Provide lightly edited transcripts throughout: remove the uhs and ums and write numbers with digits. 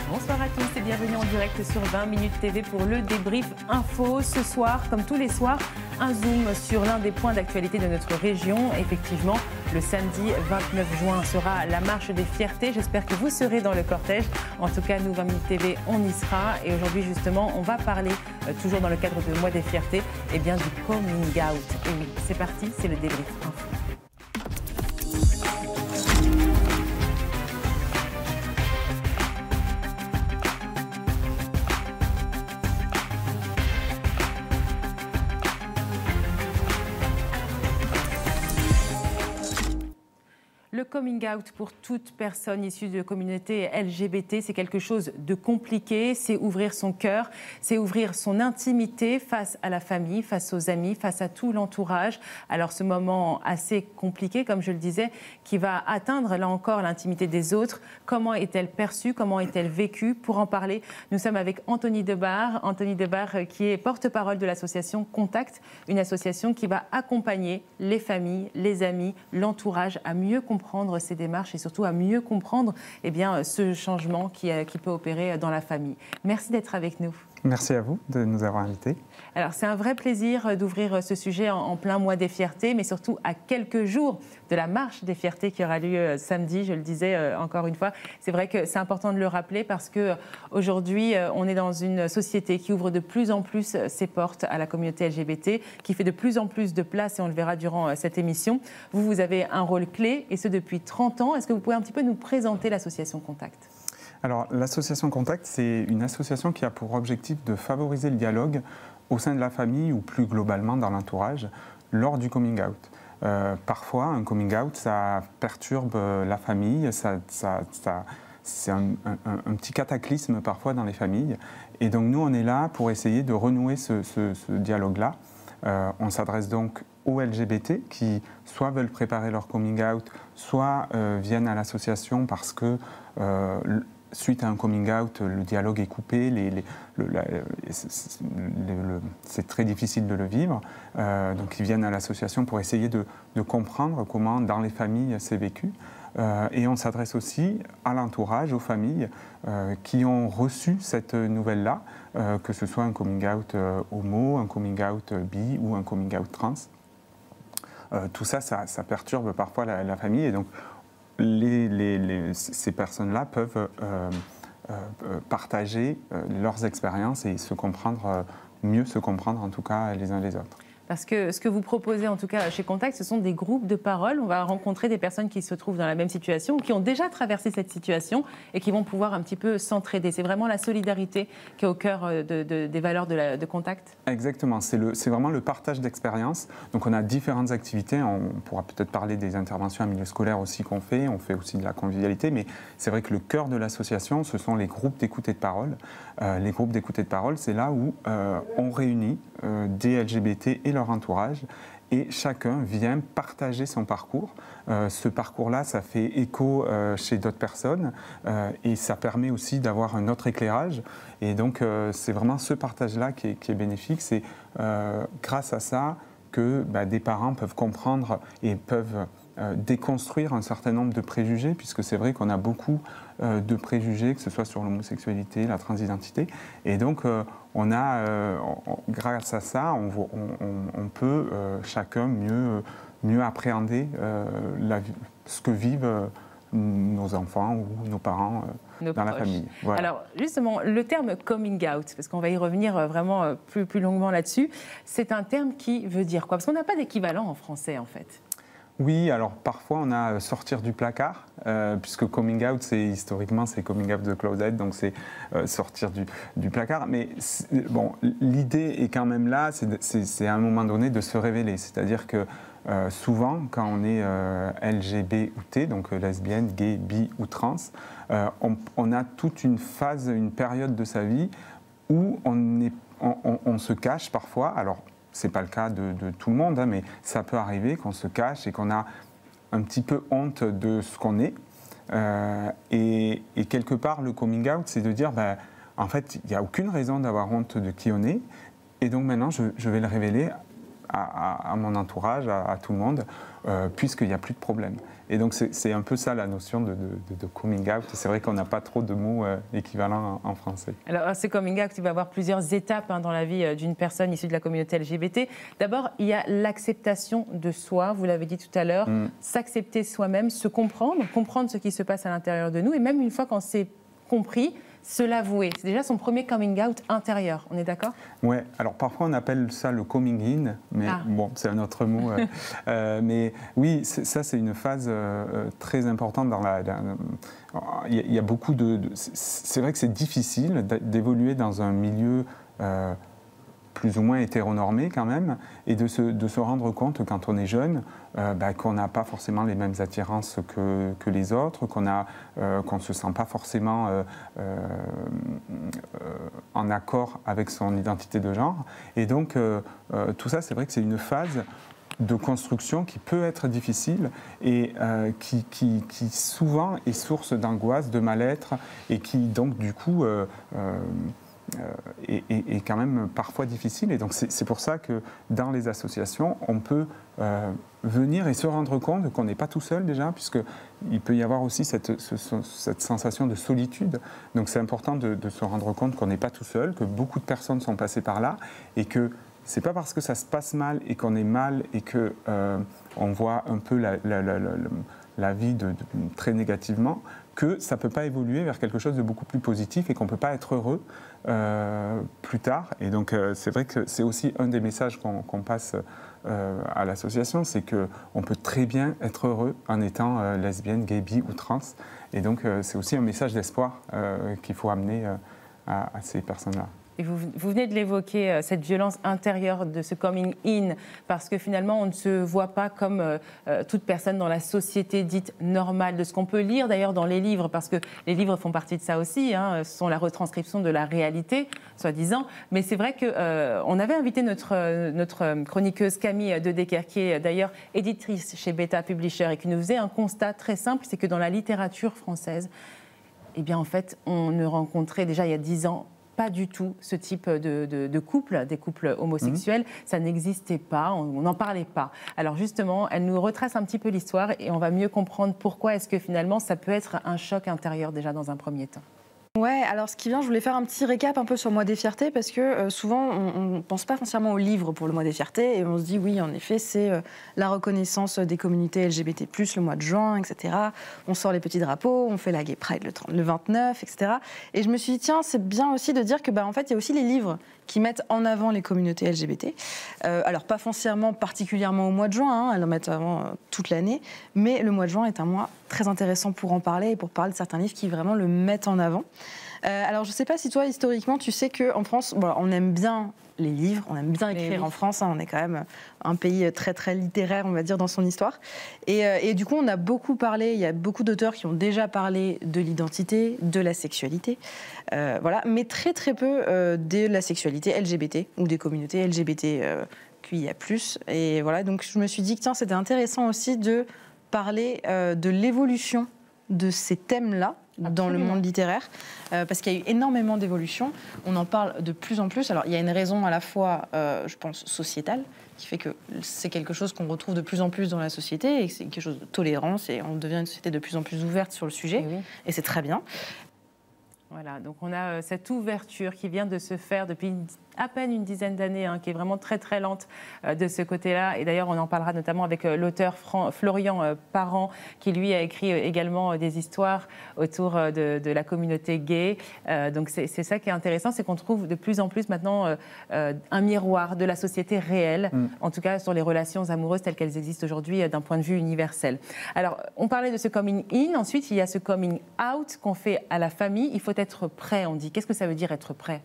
Bonsoir à tous et bienvenue en direct sur 20 minutes TV pour le débrief info. Ce soir, comme tous les soirs, un zoom sur l'un des points d'actualité de notre région. Effectivement, le samedi 29 juin sera la marche des fiertés. J'espère que vous serez dans le cortège. En tout cas, nous, 20 minutes TV, on y sera. Et aujourd'hui, justement, on va parler, toujours dans le cadre de Mois des fiertés, eh bien, du coming out. Et oui, c'est parti, c'est le débrief info. Le coming out pour toute personne issue de la communauté LGBT, c'est quelque chose de compliqué, c'est ouvrir son cœur, c'est ouvrir son intimité face à la famille, face aux amis, face à tout l'entourage. Alors ce moment assez compliqué, comme je le disais, qui va atteindre là encore l'intimité des autres, comment est-elle perçue, comment est-elle vécue? Pour en parler, nous sommes avec Anthony Debar qui est porte-parole de l'association Contact, une association qui va accompagner les familles, les amis, l'entourage à mieux comprendre ces démarches et surtout à mieux comprendre ce changement qui peut opérer dans la famille. Merci d'être avec nous. Merci à vous de nous avoir invités. Alors c'est un vrai plaisir d'ouvrir ce sujet en plein mois des fiertés, mais surtout à quelques jours de la marche des fiertés qui aura lieu samedi, je le disais encore une fois. C'est vrai que c'est important de le rappeler parce qu'aujourd'hui, on est dans une société qui ouvre de plus en plus ses portes à la communauté LGBT, qui fait de plus en plus de place, et on le verra durant cette émission. Vous avez un rôle clé, et ce depuis 30 ans. Est-ce que vous pouvez un petit peu nous présenter l'association Contact ? Alors, l'association Contact, c'est une association qui a pour objectif de favoriser le dialogue au sein de la famille ou plus globalement dans l'entourage lors du coming out. Parfois, un coming out, ça perturbe la famille, c'est un petit cataclysme parfois dans les familles. Et donc nous, on est là pour essayer de renouer ce dialogue-là. On s'adresse donc aux LGBT qui soit veulent préparer leur coming out, soit viennent à l'association parce que suite à un coming out, le dialogue est coupé, c'est très difficile de le vivre. Donc ils viennent à l'association pour essayer de comprendre comment dans les familles c'est vécu. Et on s'adresse aussi à l'entourage, aux familles qui ont reçu cette nouvelle-là, que ce soit un coming out homo, un coming out bi ou un coming out trans. Tout ça perturbe parfois la famille, et donc ces personnes-là peuvent partager leurs expériences et mieux se comprendre en tout cas les uns les autres. Parce que ce que vous proposez en tout cas chez Contact, ce sont des groupes de parole. On va rencontrer des personnes qui se trouvent dans la même situation, qui ont déjà traversé cette situation et qui vont pouvoir un petit peu s'entraider. C'est vraiment la solidarité qui est au cœur des valeurs de Contact. Exactement, c'est vraiment le partage d'expériences. Donc on a différentes activités, on pourra peut-être parler des interventions en milieu scolaire aussi qu'on fait, on fait aussi de la convivialité, mais c'est vrai que le cœur de l'association, ce sont les groupes d'écoute et de parole. Les groupes d'écoute et de parole, c'est là où on réunit des LGBT et leur entourage, et chacun vient partager son parcours. Ce parcours-là, ça fait écho chez d'autres personnes et ça permet aussi d'avoir un autre éclairage. Et donc, c'est vraiment ce partage-là qui est bénéfique. C'est grâce à ça que des parents peuvent comprendre et peuvent déconstruire un certain nombre de préjugés, puisque c'est vrai qu'on a beaucoup de préjugés, que ce soit sur l'homosexualité, la transidentité. Et donc, grâce à ça, on peut chacun mieux appréhender ce que vivent nos enfants ou nos parents dans la famille. Voilà. Alors, justement, le terme coming out, parce qu'on va y revenir vraiment plus longuement là-dessus, c'est un terme qui veut dire quoi? Parce qu'on n'a pas d'équivalent en français, en fait. Oui, alors parfois on a sortir du placard, puisque coming out, historiquement c'est coming out the closet, donc c'est sortir du placard. Mais bon, l'idée est quand même là, c'est à un moment donné de se révéler. C'est-à-dire que souvent, quand on est LGBT ou T, donc lesbienne, gay, bi ou trans, on a toute une phase, une période de sa vie où on se cache parfois. Alors, ce n'est pas le cas de tout le monde, mais ça peut arriver qu'on se cache et qu'on a un petit peu honte de ce qu'on est. Et quelque part, le coming out, c'est de dire, en fait, il n'y a aucune raison d'avoir honte de qui on est. Et donc maintenant, je vais le révéler à mon entourage, à tout le monde, puisqu'il n'y a plus de problème. Et donc c'est un peu ça la notion de coming out. C'est vrai qu'on n'a pas trop de mots équivalents en français. Alors ce coming out, il va avoir plusieurs étapes dans la vie d'une personne issue de la communauté LGBT. D'abord, il y a l'acceptation de soi, vous l'avez dit tout à l'heure, s'accepter soi-même, se comprendre, comprendre ce qui se passe à l'intérieur de nous, et même une fois qu'on s'est compris, se l'avouer. C'est déjà son premier coming out intérieur, on est d'accord? Oui, alors parfois on appelle ça le coming in, mais bon, c'est un autre mot. Mais oui, ça c'est une phase très importante dans la... Il y a beaucoup de... C'est vrai que c'est difficile d'évoluer dans un milieu plus ou moins hétéronormé quand même, et de se rendre compte quand on est jeune qu'on n'a pas forcément les mêmes attirances que les autres, qu'on ne se sent pas forcément en accord avec son identité de genre. Et donc tout ça, c'est vrai que c'est une phase de construction qui peut être difficile et qui souvent est source d'angoisse, de mal-être, et qui donc du coup est quand même parfois difficile. Et donc c'est pour ça que dans les associations, on peut venir et se rendre compte qu'on n'est pas tout seul déjà, puisqu'il peut y avoir aussi cette sensation de solitude. Donc c'est important de se rendre compte qu'on n'est pas tout seul, que beaucoup de personnes sont passées par là, et que c'est pas parce que ça se passe mal et qu'on est mal et qu'on voit un peu la vie très négativement, que ça ne peut pas évoluer vers quelque chose de beaucoup plus positif et qu'on ne peut pas être heureux plus tard. Et donc c'est vrai que c'est aussi un des messages qu'on passe à l'association, c'est qu'on peut très bien être heureux en étant lesbienne, gay, bi ou trans. Et donc c'est aussi un message d'espoir qu'il faut amener à ces personnes-là. Et vous venez de l'évoquer, cette violence intérieure de ce coming in, parce que finalement, on ne se voit pas comme toute personne dans la société dite normale, de ce qu'on peut lire d'ailleurs dans les livres, parce que les livres font partie de ça aussi, ce sont la retranscription de la réalité, soi-disant. Mais c'est vrai qu'on avait invité notre chroniqueuse Camille Dedecker, qui est d'ailleurs éditrice chez Beta Publisher, et qui nous faisait un constat très simple, c'est que dans la littérature française, eh bien en fait, on ne rencontrait déjà il y a 10 ans pas du tout ce type de couple, des couples homosexuels. Ça n'existait pas, on n'en parlait pas. Alors justement, elle nous retrace un petit peu l'histoire et on va mieux comprendre pourquoi est-ce que finalement ça peut être un choc intérieur déjà dans un premier temps. Ouais, alors ce qui vient, je voulais faire un petit récap un peu sur le mois des fiertés, parce que souvent on ne pense pas foncièrement au livre pour le mois des fiertés, et on se dit oui, en effet, c'est la reconnaissance des communautés LGBT+, le mois de juin, etc. On sort les petits drapeaux, on fait la Gay Pride le 29, etc. Et je me suis dit, tiens, c'est bien aussi de dire que en fait, il y a aussi les livres qui mettent en avant les communautés LGBT. Alors pas foncièrement particulièrement au mois de juin, elles en mettent avant toute l'année, mais le mois de juin est un mois très intéressant pour en parler et pour parler de certains livres qui vraiment le mettent en avant. Alors je ne sais pas si toi, historiquement, tu sais qu'en France, on aime bien les livres, on aime bien écrire en France, on est quand même un pays très très littéraire, on va dire, dans son histoire. Et du coup, on a beaucoup parlé, il y a beaucoup d'auteurs qui ont déjà parlé de l'identité, de la sexualité, voilà, mais très très peu de la sexualité LGBT ou des communautés LGBTQIA+. Et voilà, donc je me suis dit que tiens, c'était intéressant aussi de parler de l'évolution de ces thèmes-là dans le monde littéraire, parce qu'il y a eu énormément d'évolutions. On en parle de plus en plus. Alors, il y a une raison à la fois, je pense, sociétale, qui fait que c'est quelque chose qu'on retrouve de plus en plus dans la société, et c'est quelque chose de tolérance, et on devient une société de plus en plus ouverte sur le sujet, et c'est très bien. Voilà, donc on a cette ouverture qui vient de se faire depuis à peine une dizaine d'années, qui est vraiment très très lente de ce côté-là. Et d'ailleurs, on en parlera notamment avec l'auteur Florian Parent, qui lui a écrit également des histoires autour de la communauté gay. Donc c'est ça qui est intéressant, c'est qu'on trouve de plus en plus maintenant un miroir de la société réelle, en tout cas sur les relations amoureuses telles qu'elles existent aujourd'hui d'un point de vue universel. Alors, on parlait de ce coming in, ensuite il y a ce coming out qu'on fait à la famille. Il faut être prêt, on dit. Qu'est-ce que ça veut dire être prêt ?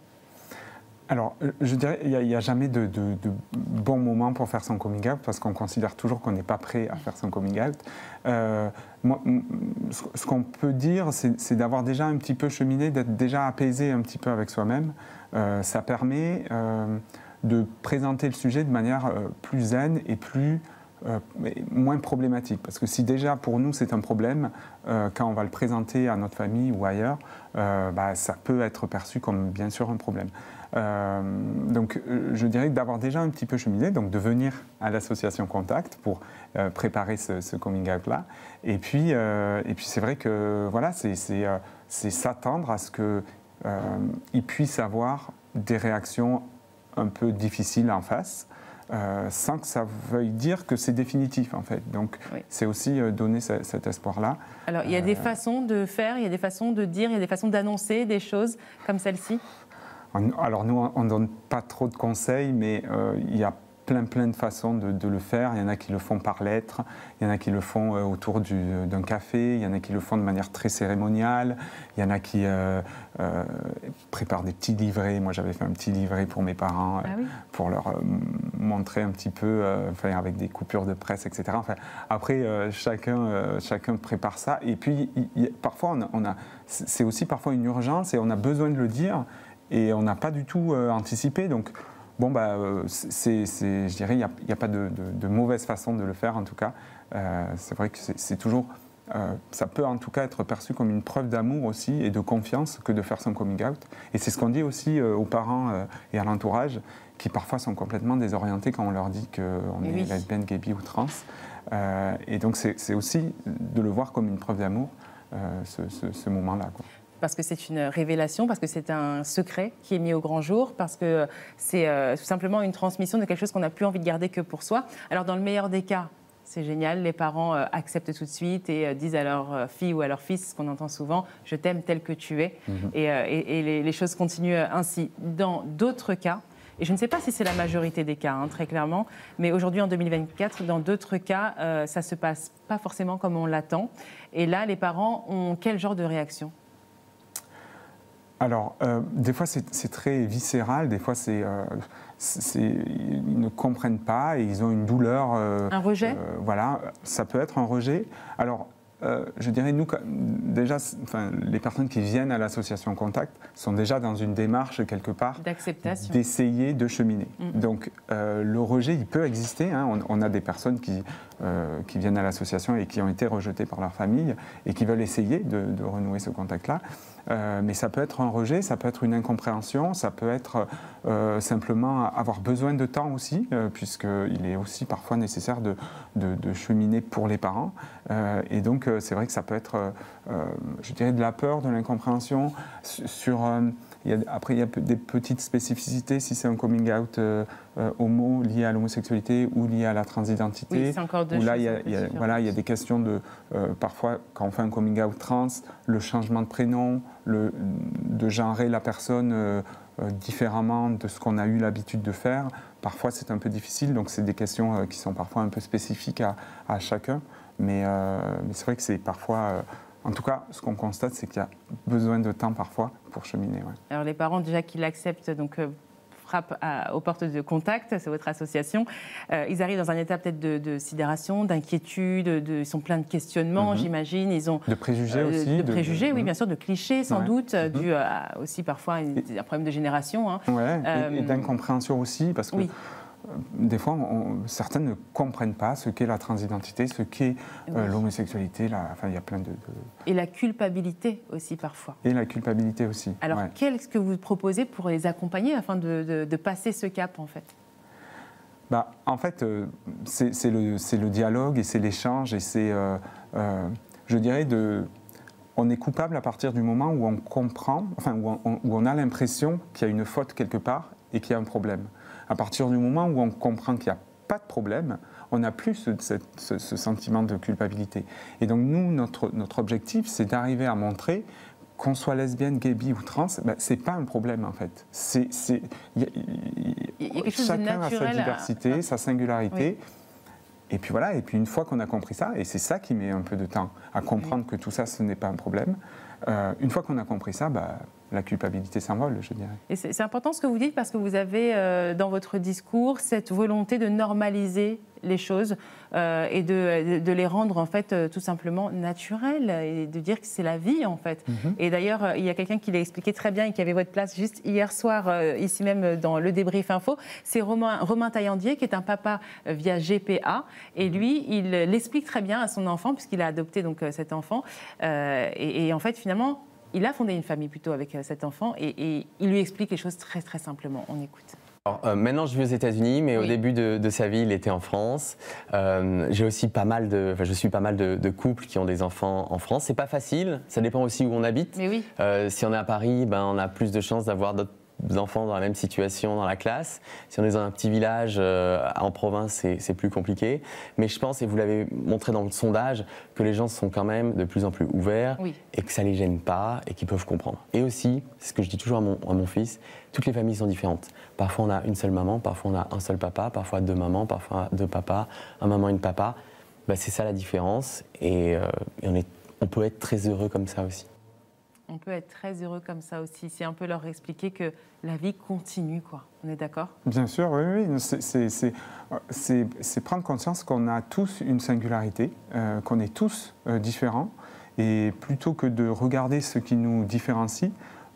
Alors, je dirais qu'il n'y a jamais de bon moment pour faire son coming out, parce qu'on considère toujours qu'on n'est pas prêt à faire son coming out. Moi, ce qu'on peut dire, c'est d'avoir déjà un petit peu cheminé, d'être déjà apaisé un petit peu avec soi-même. Ça permet de présenter le sujet de manière plus zen et plus moins problématique. Parce que si déjà pour nous c'est un problème, quand on va le présenter à notre famille ou ailleurs, ça peut être perçu comme bien sûr un problème. Donc je dirais que d'avoir déjà un petit peu cheminé, donc de venir à l'association Contact pour préparer ce coming out là. Et puis c'est vrai que voilà, c'est s'attendre à ce qu'ils puissent avoir des réactions un peu difficiles en face. Sans que ça veuille dire que c'est définitif en fait. Donc oui, c'est aussi donner cet espoir-là. Alors il y a des façons de faire, il y a des façons de dire, il y a des façons d'annoncer des choses comme celle-ci. Alors nous, on ne donne pas trop de conseils, mais il y a plein de façons de le faire. Il y en a qui le font par lettre, il y en a qui le font autour d'un café, il y en a qui le font de manière très cérémoniale, il y en a qui préparent des petits livrets. Moi, j'avais fait un petit livret pour mes parents pour leur montrer un petit peu, avec des coupures de presse, etc. Enfin, après, chacun prépare ça. Et puis, parfois, c'est aussi parfois une urgence et on a besoin de le dire et on n'a pas du tout anticipé. Donc, bon, je dirais, il n'y a pas de mauvaise façon de le faire, en tout cas. C'est vrai que c'est toujours... ça peut en tout cas être perçu comme une preuve d'amour aussi et de confiance que de faire son coming out. Et c'est ce qu'on dit aussi aux parents et à l'entourage qui parfois sont complètement désorientés quand on leur dit qu'on est lesbienne, gay, bi ou trans. Et donc c'est aussi de le voir comme une preuve d'amour, ce moment-là, quoi. Parce que c'est une révélation, parce que c'est un secret qui est mis au grand jour, parce que c'est tout simplement une transmission de quelque chose qu'on n'a plus envie de garder que pour soi. Alors dans le meilleur des cas, c'est génial, les parents acceptent tout de suite et disent à leur fille ou à leur fils, ce qu'on entend souvent, « je t'aime tel que tu es ». Et les choses continuent ainsi. Dans d'autres cas, et je ne sais pas si c'est la majorité des cas, très clairement, mais aujourd'hui en 2024, dans d'autres cas, ça ne se passe pas forcément comme on l'attend. Et là, les parents ont quel genre de réaction ? Alors, des fois, c'est très viscéral, des fois, ils ne comprennent pas et ils ont une douleur. Un rejet ? Voilà, ça peut être un rejet. Alors, je dirais, nous, déjà, les personnes qui viennent à l'association Contact sont déjà dans une démarche, quelque part, d'acceptation, d'essayer de cheminer. Donc, le rejet, il peut exister. On a des personnes qui viennent à l'association et qui ont été rejetées par leur famille et qui veulent essayer de renouer ce contact-là. Mais ça peut être un rejet, ça peut être une incompréhension, ça peut être simplement avoir besoin de temps aussi, puisqu'il est aussi parfois nécessaire de cheminer pour les parents. Et donc, c'est vrai que ça peut être, je dirais, de la peur, de l'incompréhension. Après, il y a des petites spécificités, si c'est un coming out homo lié à l'homosexualité ou lié à la transidentité. Oui, c'est encore deux choses. Là, il y a des questions de, parfois, quand on fait un coming out trans, le changement de prénom, de genrer la personne différemment de ce qu'on a eu l'habitude de faire. Parfois, c'est un peu difficile, donc c'est des questions qui sont parfois un peu spécifiques à chacun. Mais c'est vrai que c'est parfois... en tout cas, ce qu'on constate, c'est qu'il y a besoin de temps parfois pour cheminer. Ouais. Alors les parents, déjà qu'ils l'acceptent, donc frappent aux portes de Contact, c'est votre association. Ils arrivent dans un état peut-être de sidération, d'inquiétude, ils sont pleins de questionnements, j'imagine. Ils ont de préjugés aussi. De préjugés, oui, bien sûr, de clichés sans doute, dû à aussi parfois un problème de génération. Et d'incompréhension aussi, parce que... Oui. Des fois, certains ne comprennent pas ce qu'est la transidentité, ce qu'est l'homosexualité. Il y a plein de... Et la culpabilité aussi, parfois. Et la culpabilité aussi. Alors, qu'est-ce que vous proposez pour les accompagner afin de passer ce cap, en fait ? En fait, c'est le dialogue et c'est l'échange et c'est, je dirais, on est coupable à partir du moment où on comprend, où on a l'impression qu'il y a une faute quelque part et qu'il y a un problème. À partir du moment où on comprend qu'il n'y a pas de problème, on n'a plus ce sentiment de culpabilité. Et donc nous, notre objectif, c'est d'arriver à montrer qu'on soit lesbienne, gay, bi ou trans, c'est pas un problème en fait. Chacun a sa diversité, sa singularité. Oui. Et puis voilà, et puis une fois qu'on a compris ça, et c'est ça qui met un peu de temps à comprendre que tout ça, ce n'est pas un problème, une fois qu'on a compris ça, la culpabilité s'envole, je dirais. Et c'est important ce que vous dites parce que vous avez dans votre discours cette volonté de normaliser les choses et de les rendre en fait tout simplement naturelles et de dire que c'est la vie en fait. Et d'ailleurs, il y a quelqu'un qui l'a expliqué très bien et qui avait votre place juste hier soir, ici même dans le débrief info, c'est Romain Taillandier qui est un papa via GPA et lui, il l'explique très bien à son enfant puisqu'il a adopté donc cet enfant et en fait finalement, il a fondé une famille plutôt avec cet enfant et il lui explique les choses très très simplement. On écoute. Alors, maintenant, je vis aux États-Unis, mais au début de sa vie, il était en France. J'ai aussi je suis pas mal de couples qui ont des enfants en France. C'est pas facile, ça dépend aussi où on habite. Mais oui. Si on est à Paris, on a plus de chances d'avoir d'autres enfants dans la même situation dans la classe. Si on est dans un petit village en province, c'est plus compliqué. Mais je pense, et vous l'avez montré dans le sondage, que les gens sont quand même de plus en plus ouverts et que ça les gêne pas et qu'ils peuvent comprendre. Et aussi, c'est ce que je dis toujours à mon fils, toutes les familles sont différentes. Parfois on a une seule maman, parfois on a un seul papa, parfois deux mamans, parfois deux papas, un maman et une papa. C'est ça la différence et on peut être très heureux comme ça aussi. On peut être très heureux comme ça aussi. C'est un peu leur expliquer que la vie continue, quoi. On est d'accord ? Bien sûr, oui. C'est prendre conscience qu'on a tous une singularité, qu'on est tous différents. Et plutôt que de regarder ce qui nous différencie,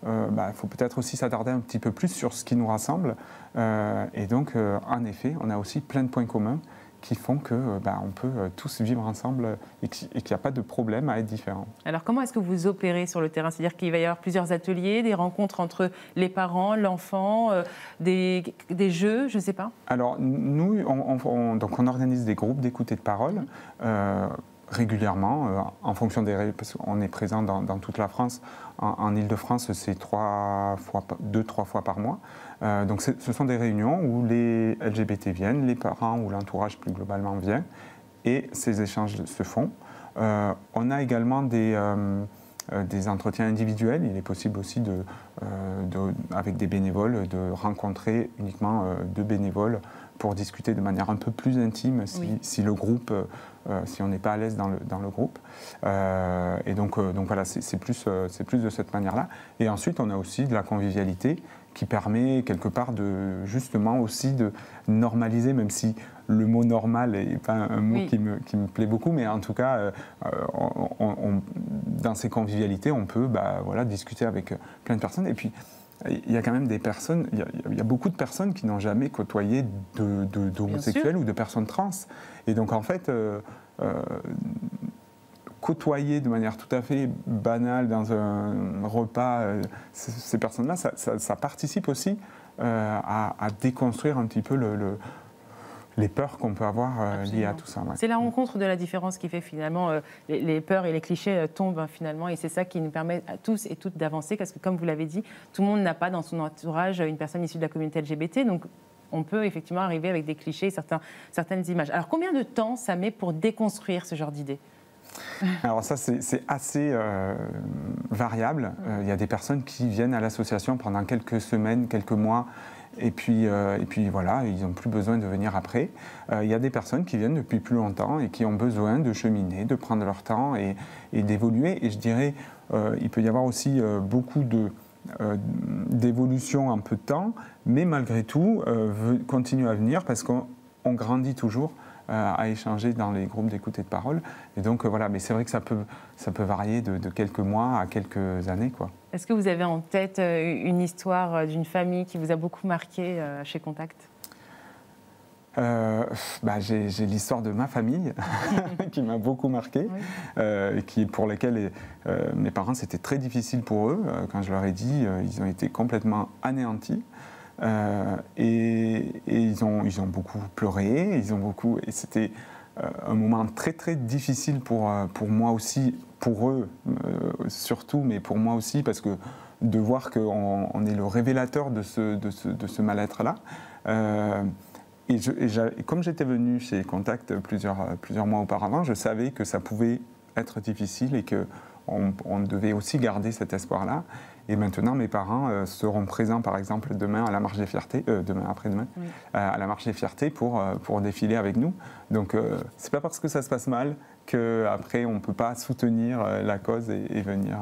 il faut peut-être aussi s'attarder un petit peu plus sur ce qui nous rassemble. Et donc, en effet, on a aussi plein de points communs qui font qu'on peut tous vivre ensemble et qu'il n'y a pas de problème à être différent. Alors comment est-ce que vous opérez sur le terrain ? C'est-à-dire qu'il va y avoir plusieurs ateliers, des rencontres entre les parents, l'enfant, des jeux, je ne sais pas. Alors nous, on organise des groupes d'écoute et de parole régulièrement, en fonction parce qu'on est présent dans toute la France. En Ile-de-France, c'est 2-3 fois par mois. Donc ce sont des réunions où les LGBT viennent, les parents ou l'entourage plus globalement vient, et ces échanges se font. On a également des entretiens individuels. Il est possible aussi, avec des bénévoles, de rencontrer uniquement 2 bénévoles pour discuter de manière un peu plus intime si le groupe, si on n'est pas à l'aise dans le groupe. Et donc voilà, c'est plus de cette manière-là. Et ensuite, on a aussi de la convivialité qui permet quelque part justement aussi de normaliser, même si le mot normal n'est pas un mot qui me plaît beaucoup, mais en tout cas, dans ces convivialités, on peut discuter avec plein de personnes. Et puis, il y a quand même des personnes, il y a beaucoup de personnes qui n'ont jamais côtoyé d'homosexuels ou de personnes trans. Et donc, en fait, côtoyer de manière tout à fait banale dans un repas ces personnes-là, ça participe aussi à déconstruire un petit peu les peurs qu'on peut avoir liées à tout ça. Ouais. C'est la rencontre de la différence qui fait finalement les peurs et les clichés tombent finalement, et c'est ça qui nous permet à tous et toutes d'avancer, parce que comme vous l'avez dit, tout le monde n'a pas dans son entourage une personne issue de la communauté LGBT, donc on peut effectivement arriver avec des clichés, certaines images. Alors combien de temps ça met pour déconstruire ce genre d'idées ? Alors ça, c'est assez variable. Il y a des personnes qui viennent à l'association pendant quelques semaines, quelques mois, et puis voilà, ils n'ont plus besoin de venir après. Il y a des personnes qui viennent depuis plus longtemps et qui ont besoin de cheminer, de prendre leur temps et d'évoluer. Et je dirais, il peut y avoir aussi beaucoup d'évolution en peu de temps, mais malgré tout, continue à venir parce qu'on grandit toujours à échanger dans les groupes d'écoute et de parole. Et donc voilà, mais c'est vrai que ça peut varier de quelques mois à quelques années, quoi. Est-ce que vous avez en tête une histoire d'une famille qui vous a beaucoup marqué chez Contact ? J'ai l'histoire de ma famille qui m'a beaucoup marqué, et pour laquelle mes parents, c'était très difficile pour eux. Quand je leur ai dit, ils ont été complètement anéantis. Et ils ont beaucoup pleuré, et c'était un moment très très difficile pour moi aussi, pour eux surtout, mais pour moi aussi, parce que de voir qu'on est le révélateur de ce mal-être-là. Et comme j'étais venu chez Contact plusieurs mois auparavant, je savais que ça pouvait être difficile et qu'on devait aussi garder cet espoir-là. Et maintenant, mes parents seront présents, par exemple, demain à la Marche des Fiertés, après-demain, à la Marche des Fiertés pour défiler avec nous. Donc, c'est pas parce que ça se passe mal qu'après, on ne peut pas soutenir la cause et venir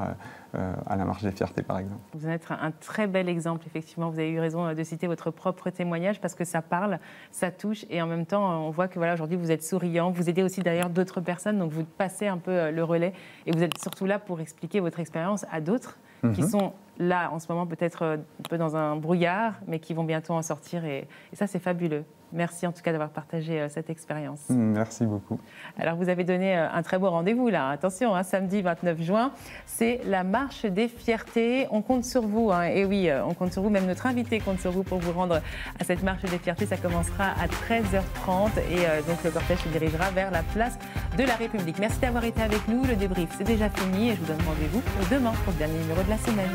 à la Marche des Fiertés, par exemple. Vous en êtes un très bel exemple, effectivement. Vous avez eu raison de citer votre propre témoignage parce que ça parle, ça touche et en même temps, on voit que voilà, aujourd'hui, vous êtes souriant. Vous aidez aussi d'ailleurs d'autres personnes, donc vous passez un peu le relais et vous êtes surtout là pour expliquer votre expérience à d'autres qui sont là en ce moment peut-être un peu dans un brouillard, mais qui vont bientôt en sortir et ça, c'est fabuleux. Merci en tout cas d'avoir partagé cette expérience. Merci beaucoup. Alors vous avez donné un très beau rendez-vous là, attention, samedi 29 juin, c'est la Marche des Fiertés. On compte sur vous, et oui, on compte sur vous, même notre invité compte sur vous pour vous rendre à cette Marche des Fiertés. Ça commencera à 13h30 et donc le cortège se dirigera vers la place de la République. Merci d'avoir été avec nous, le débrief c'est déjà fini et je vous donne rendez-vous demain pour le dernier numéro de la semaine.